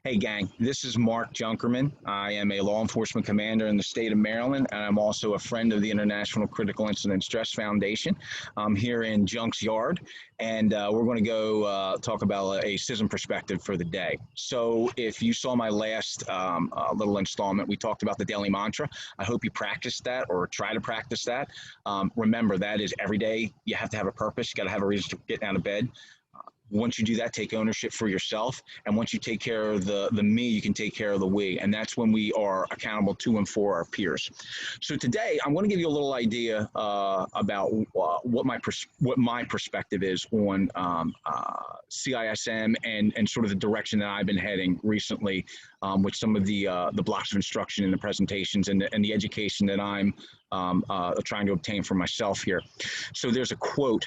Hey gang, this is Marc Junkerman. I am a law enforcement commander in the state of Maryland, and I'm also a friend of the International Critical Incident Stress Foundation. I'm here in Junk's Yard, and we're going to go talk about a CISM perspective for the day. So if you saw my last little installment, we talked about the daily mantra. I hope you practice that or try to practice that. Remember, that is every day you have to have a purpose. You got to have a reason to get out of bed. Once you do that, take ownership for yourself. And once you take care of the me, you can take care of the we. And that's when we are accountable to and for our peers. So today, I'm going to give you a little idea about what my perspective is on CISM and sort of the direction that I've been heading recently with some of the blocks of instruction and the presentations and the education that I'm trying to obtain for myself here. So there's a quote.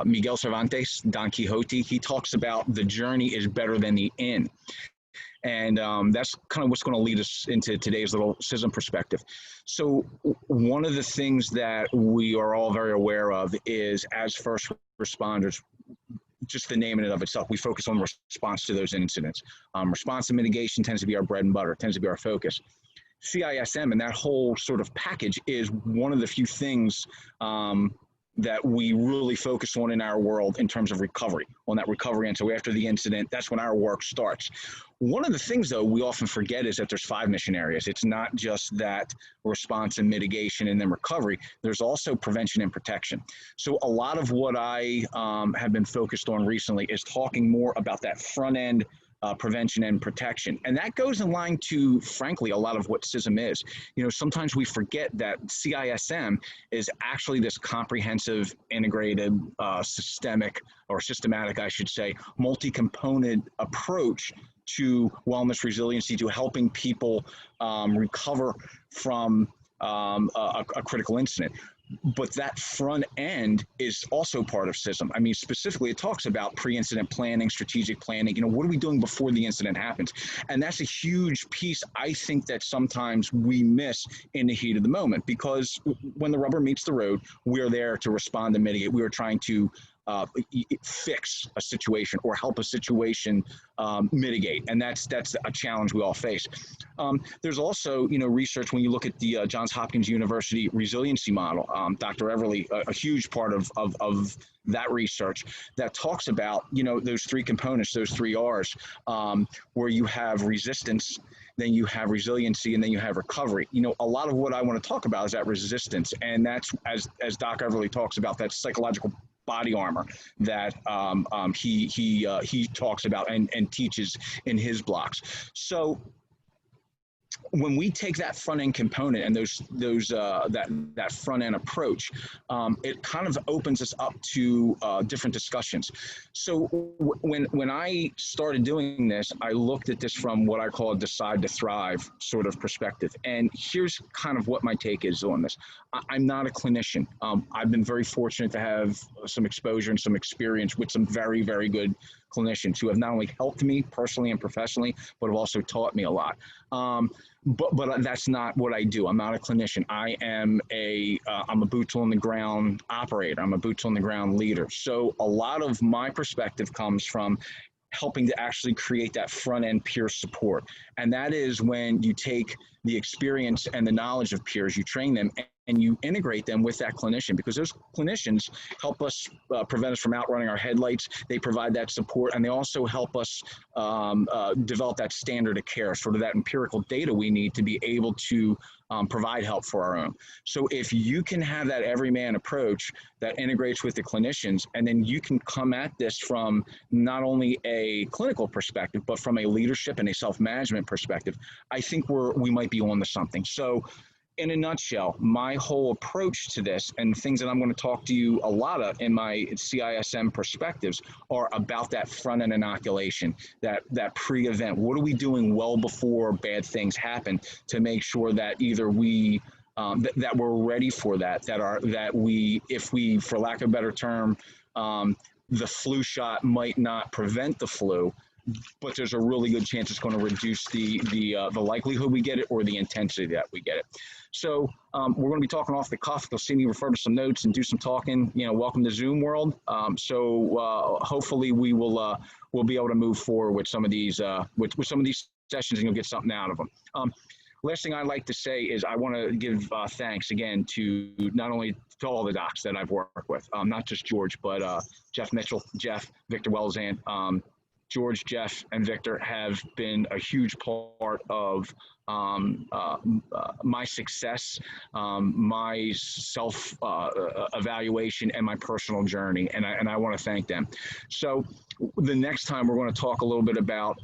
Miguel Cervantes, Don Quixote, he talks about the journey is better than the end. And that's kind of what's going to lead us into today's little CISM perspective. So one of the things that we are all very aware of is, as first responders, just the name in and of itself, we focus on response to those incidents. Response and mitigation tends to be our bread and butter, tends to be our focus. CISM and that whole sort of package is one of the few things that we really focus on in our world in terms of recovery, on that recovery. And so after the incident, that's when our work starts. One of the things, though, we often forget is that there's 5 mission areas. It's not just that response and mitigation and then recovery. There's also prevention and protection. So a lot of what I have been focused on recently is talking more about that front end prevention and protection. And that goes in line to, frankly, a lot of what CISM is. You know, sometimes we forget that CISM is actually this comprehensive, integrated, systematic, I should say, multi-component approach to wellness resiliency, to helping people recover from a critical incident. But that front end is also part of CISM. I mean, specifically, it talks about pre-incident planning, strategic planning. You know, what are we doing before the incident happens? And that's a huge piece, I think, that sometimes we miss in the heat of the moment, because when the rubber meets the road, we're there to respond and mitigate. We are trying to fix a situation or help a situation mitigate, and that's a challenge we all face. There's also, you know, research when you look at the Johns Hopkins University resiliency model. Dr. Everly, a huge part of that research that talks about, you know, those 3 components, those 3 R's, where you have resistance, then you have resiliency, and then you have recovery. You know, a lot of what I want to talk about is that resistance, and that's, as Doc Everly talks about, that psychological body armor that he talks about and teaches in his blocks. So when we take that front end component and that front end approach, it kind of opens us up to different discussions. So when I started doing this, I looked at this from what I call a decide to thrive sort of perspective. And here's kind of what my take is on this. I'm not a clinician. I've been very fortunate to have some exposure and some experience with some very, very good clinicians who have not only helped me personally and professionally, but have also taught me a lot. But that's not what I do. I'm not a clinician. I am I'm a boots on the ground operator. I'm a boots on the ground leader. So a lot of my perspective comes from helping to actually create that front end peer support. And that is when you take the experience and the knowledge of peers, you train them, and you integrate them with that clinician, because those clinicians help us prevent us from outrunning our headlights. They provide that support, and they also help us develop that standard of care, sort of that empirical data we need to be able to provide help for our own. So if you can have that everyman approach that integrates with the clinicians, and then you can come at this from not only a clinical perspective, but from a leadership and a self-management perspective, I think we might be on to something. So in a nutshell, my whole approach to this, and things that I'm going to talk to you a lot of in my CISM perspectives, are about that front end inoculation, that pre-event. What are we doing well before bad things happen to make sure that either we that we're ready for that we, if we, for lack of a better term, the flu shot might not prevent the flu, but there's a really good chance it's going to reduce the likelihood we get it or the intensity that we get it. So we're going to be talking off the cuff. You'll see me refer to some notes and do some talking. Welcome to Zoom world. So hopefully we will we'll be able to move forward with some of these with some of these sessions, and you'll get something out of them. Last thing I'd like to say is I want to give thanks again to not only to all the docs that I've worked with, not just George, but Jeff Mitchell, Jeff, Victor Welzan. George, Jeff, and Victor have been a huge part of my success, my self-evaluation, and my personal journey, and I want to thank them. So the next time we're going to talk a little bit about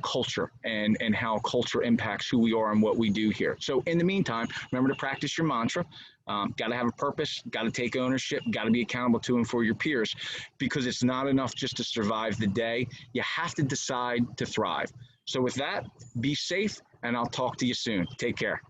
culture and how culture impacts who we are and what we do here. So in the meantime, remember to practice your mantra. Got to have a purpose, got to take ownership, got to be accountable to and for your peers, because it's not enough just to survive the day. You have to decide to thrive. So with that, be safe, and I'll talk to you soon. Take care.